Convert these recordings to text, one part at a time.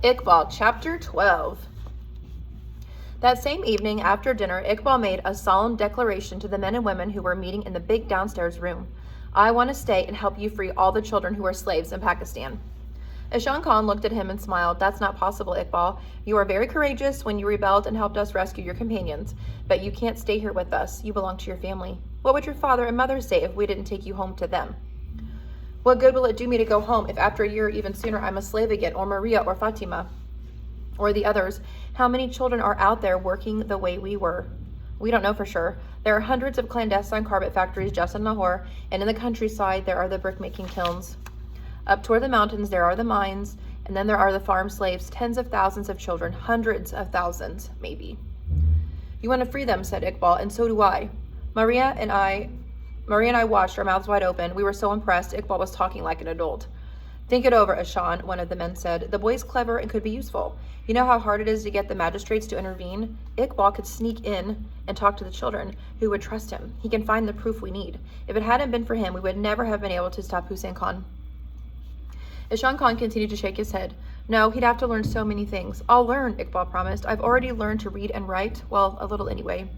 Iqbal, Chapter 12. That same evening after dinner, Iqbal made a solemn declaration to the men and women who were meeting in the big downstairs room. I want to stay and help you free all the children who are slaves in Pakistan. Ishan Khan looked at him and smiled. That's not possible, Iqbal. You are very courageous when you rebelled and helped us rescue your companions, but you can't stay here with us. You belong to your family. What would your father and mother say if we didn't take you home to them? What good will it do me to go home if after a year or even sooner I'm a slave again, or Maria or Fatima or the others? How many children are out there working the way we were? We don't know for sure. There are hundreds of clandestine carpet factories just in Lahore, and in the countryside there are the brick-making kilns. Up toward the mountains there are the mines, and then there are the farm slaves, tens of thousands of children, hundreds of thousands, maybe. You want to free them, said Iqbal, and so do I. Maria and I watched, our mouths wide open. We were so impressed. Iqbal was talking like an adult. Think it over, Ishan, one of the men said. The boy's clever and could be useful. You know how hard it is to get the magistrates to intervene? Iqbal could sneak in and talk to the children who would trust him. He can find the proof we need. If it hadn't been for him, we would never have been able to stop Hussein Khan. Ishan Khan continued to shake his head. No, he'd have to learn so many things. I'll learn, Iqbal promised. I've already learned to read and write. Well, a little anyway.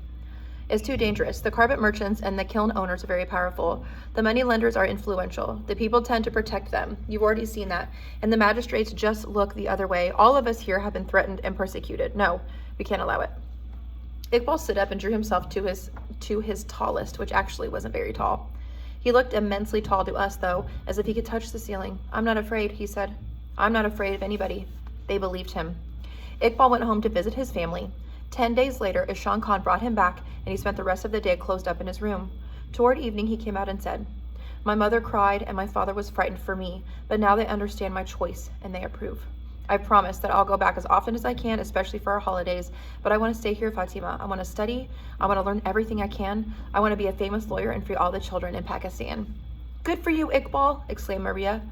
It's too dangerous. The carpet merchants and the kiln owners are very powerful. The money lenders are influential. The people tend to protect them. You've already seen that. And the magistrates just look the other way. All of us here have been threatened and persecuted. No, we can't allow it. Iqbal stood up and drew himself to his tallest, which actually wasn't very tall. He looked immensely tall to us, though, as if he could touch the ceiling. I'm not afraid, he said. I'm not afraid of anybody. They believed him. Iqbal went home to visit his family. 10 days later, Ishan Khan brought him back, and he spent the rest of the day closed up in his room. Toward evening, he came out and said, My mother cried, and my father was frightened for me, but now they understand my choice, and they approve. I've promised that I'll go back as often as I can, especially for our holidays, but I want to stay here, Fatima. I want to study. I want to learn everything I can. I want to be a famous lawyer and free all the children in Pakistan. Good for you, Iqbal, exclaimed Maria.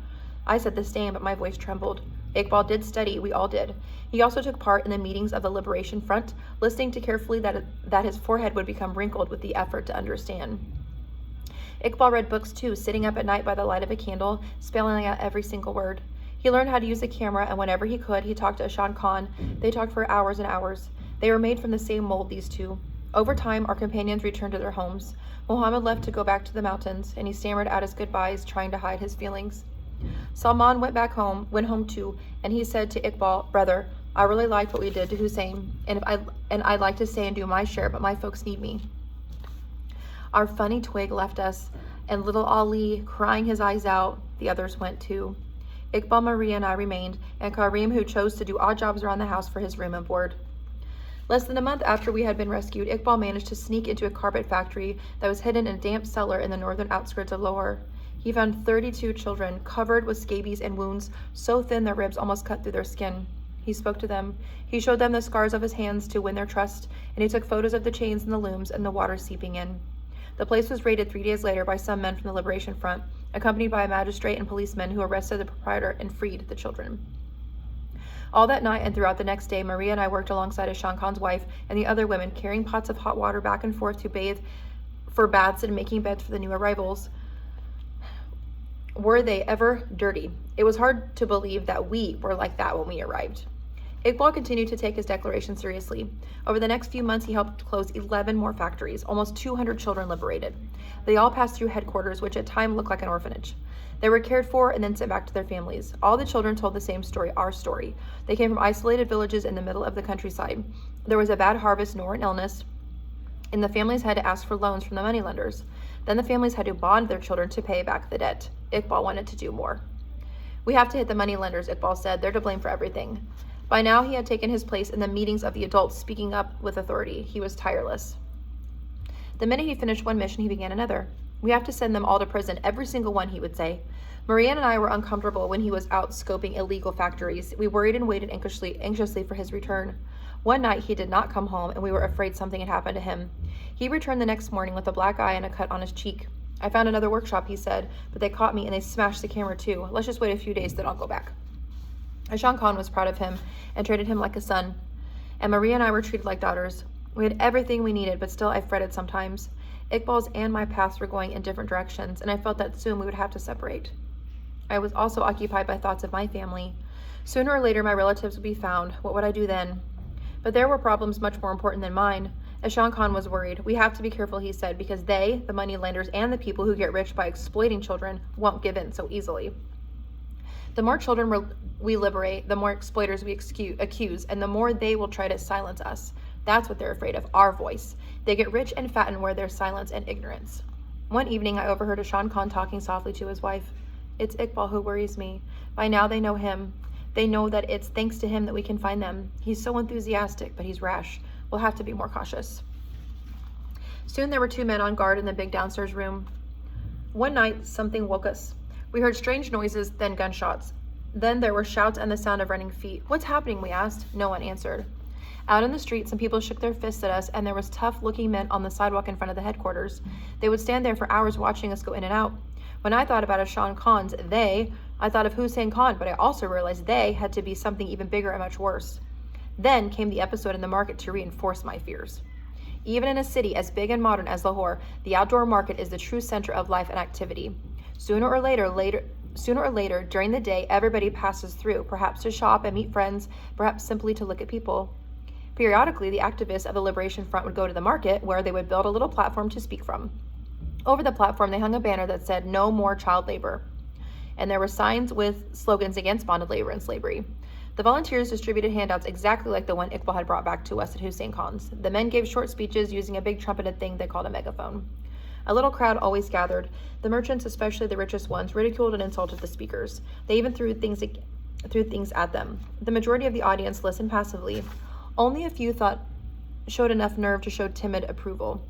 I said the same, but my voice trembled. Iqbal did study, we all did. He also took part in the meetings of the Liberation Front, listening to carefully that his forehead would become wrinkled with the effort to understand. Iqbal read books too, sitting up at night by the light of a candle, spelling out every single word. He learned how to use a camera, and whenever he could, he talked to Ishan Khan. They talked for hours and hours. They were made from the same mold, these two. Over time, our companions returned to their homes. Muhammad left to go back to the mountains, and he stammered out his goodbyes, trying to hide his feelings. Salman went home too, and he said to Iqbal, Brother, I really liked what we did to Hussein, and I'd like to stay and do my share, but my folks need me. Our funny twig left us, and little Ali, crying his eyes out, the others went too. Iqbal, Maria, and I remained, and Karim, who chose to do odd jobs around the house for his room and board. Less than a month after we had been rescued, Iqbal managed to sneak into a carpet factory that was hidden in a damp cellar in the northern outskirts of Lahore. He found 32 children, covered with scabies and wounds, so thin their ribs almost cut through their skin. He spoke to them. He showed them the scars of his hands to win their trust, and he took photos of the chains and the looms and the water seeping in. The place was raided 3 days later by some men from the Liberation Front, accompanied by a magistrate and policemen who arrested the proprietor and freed the children. All that night and throughout the next day, Maria and I worked alongside Ishan Khan's wife and the other women, carrying pots of hot water back and forth to bathe for baths and making beds for the new arrivals. Were they ever dirty? It was hard to believe that we were like that when we arrived. Iqbal continued to take his declaration seriously. Over the next few months, he helped close 11 more factories, almost 200 children liberated. They all passed through headquarters, which at times looked like an orphanage. They were cared for and then sent back to their families. All the children told the same story, our story. They came from isolated villages in the middle of the countryside. There was a bad harvest nor an illness, and the families had to ask for loans from the moneylenders. Then the families had to bond their children to pay back the debt. Iqbal wanted to do more. We have to hit the moneylenders, Iqbal said. They're to blame for everything. By now, he had taken his place in the meetings of the adults, speaking up with authority. He was tireless. The minute he finished one mission, he began another. We have to send them all to prison, every single one, he would say. Maria and I were uncomfortable when he was out scoping illegal factories. We worried and waited anxiously for his return. One night, he did not come home, and we were afraid something had happened to him. He returned the next morning with a black eye and a cut on his cheek. I found another workshop, he said, but they caught me and they smashed the camera too. Let's just wait a few days, then I'll go back. Ishan Khan was proud of him and treated him like a son. And Maria and I were treated like daughters. We had everything we needed, but still I fretted sometimes. Iqbal's and my paths were going in different directions, and I felt that soon we would have to separate. I was also occupied by thoughts of my family. Sooner or later, my relatives would be found. What would I do then? But there were problems much more important than mine. Ashan Khan was worried. We have to be careful, he said, because they, the moneylenders, and the people who get rich by exploiting children, won't give in so easily. The more children we liberate, the more exploiters we accuse, and the more they will try to silence us. That's what they're afraid of, our voice. They get rich and fatten where there's silence and ignorance. One evening, I overheard Ashan Khan talking softly to his wife. It's Iqbal who worries me. By now they know him. They know that it's thanks to him that we can find them. He's so enthusiastic, but he's rash. We'll have to be more cautious. Soon there were 2 men on guard in the big downstairs room. One night, something woke us. We heard strange noises, then gunshots. Then there were shouts and the sound of running feet. What's happening, we asked. No one answered. Out in the street, some people shook their fists at us, and there was tough-looking men on the sidewalk in front of the headquarters. They would stand there for hours watching us go in and out. When I thought about Ashan Khan's they, I thought of Hussein Khan, but I also realized they had to be something even bigger and much worse. Then came the episode in the market to reinforce my fears. Even in a city as big and modern as Lahore, the outdoor market is the true center of life and activity. Sooner or later, during the day, everybody passes through, perhaps to shop and meet friends, perhaps simply to look at people. Periodically, the activists of the Liberation Front would go to the market, where they would build a little platform to speak from. Over the platform, they hung a banner that said, "No more child labor." And there were signs with slogans against bonded labor and slavery. The volunteers distributed handouts exactly like the one Iqbal had brought back to us at Hussein Khan's. The men gave short speeches using a big trumpeted thing they called a megaphone. A little crowd always gathered. The merchants, especially the richest ones, ridiculed and insulted the speakers. They even threw things at them. The majority of the audience listened passively. Only a few showed enough nerve to show timid approval.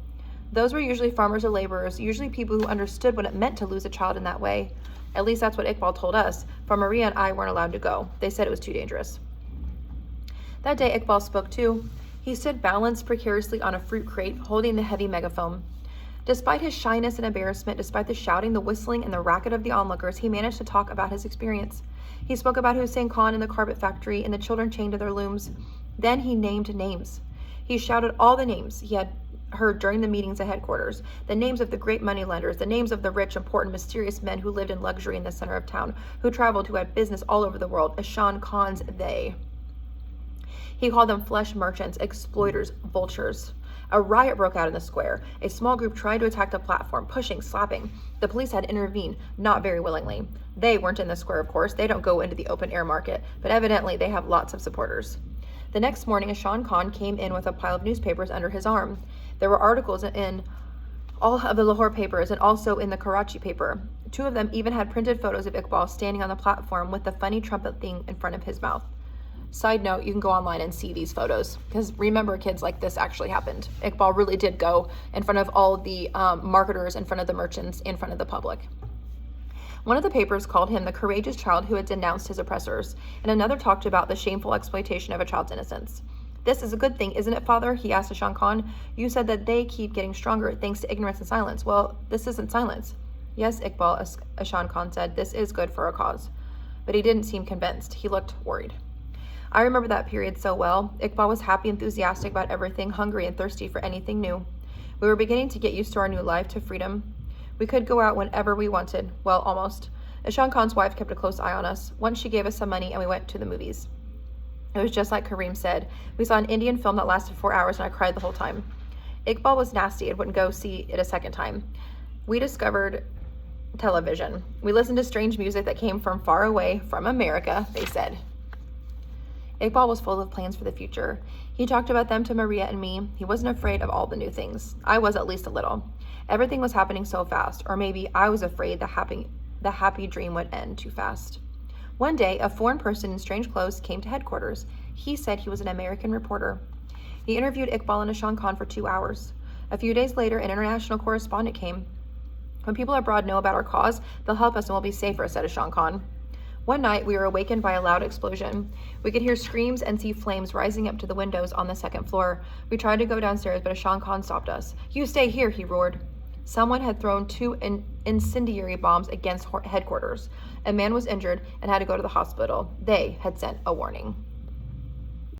Those were usually farmers or laborers, usually people who understood what it meant to lose a child in that way. At least that's what Iqbal told us, for Maria and I weren't allowed to go. They said it was too dangerous. That day, Iqbal spoke too. He stood balanced precariously on a fruit crate, holding the heavy megaphone. Despite his shyness and embarrassment, despite the shouting, the whistling, and the racket of the onlookers, he managed to talk about his experience. He spoke about Hussein Khan in the carpet factory and the children chained to their looms. Then he named names. He shouted all the names he had heard during the meetings at headquarters, the names of the great moneylenders, the names of the rich, important, mysterious men who lived in luxury in the center of town, who traveled, who had business all over the world, Ashan Khan's they. He called them flesh merchants, exploiters, vultures. A riot broke out in the square. A small group tried to attack the platform, pushing, slapping. The police had intervened, not very willingly. They weren't in the square, of course. They don't go into the open air market, but evidently they have lots of supporters. The next morning, Ashan Khan came in with a pile of newspapers under his arm. There were articles in all of the Lahore papers and also in the Karachi paper. 2 of them even had printed photos of Iqbal standing on the platform with the funny trumpet thing in front of his mouth. Side note, you can go online and see these photos, because remember, kids, like this actually happened. Iqbal really did go in front of all the marketers, in front of the merchants, in front of the public. One of the papers called him the courageous child who had denounced his oppressors, and another talked about the shameful exploitation of a child's innocence. This is a good thing, isn't it, Father? He asked Ashan Khan. You said that they keep getting stronger thanks to ignorance and silence. Well, this isn't silence. Yes, Iqbal, Ashan Khan said, this is good for a cause. But he didn't seem convinced. He looked worried. I remember that period so well. Iqbal was happy, enthusiastic about everything, hungry and thirsty for anything new. We were beginning to get used to our new life, to freedom. We could go out whenever we wanted. Well, almost. Ashan Khan's wife kept a close eye on us. Once she gave us some money and we went to the movies. It was just like Kareem said. We saw an Indian film that lasted 4 hours and I cried the whole time. Iqbal was nasty and wouldn't go see it a second time. We discovered television. We listened to strange music that came from far away, from America, they said. Iqbal was full of plans for the future. He talked about them to Maria and me. He wasn't afraid of all the new things. I was, at least a little. Everything was happening so fast, or maybe I was afraid the happy dream would end too fast. One day, a foreign person in strange clothes came to headquarters. He said he was an American reporter. He interviewed Iqbal and Ashan Khan for 2 hours. A few days later, an international correspondent came. When people abroad know about our cause, they'll help us and we'll be safer, said Ashan Khan. One night, we were awakened by a loud explosion. We could hear screams and see flames rising up to the windows on the 2nd floor. We tried to go downstairs, but Ashan Khan stopped us. You stay here, he roared. Someone had thrown 2 incendiary bombs against headquarters. A man was injured and had to go to the hospital. They had sent a warning.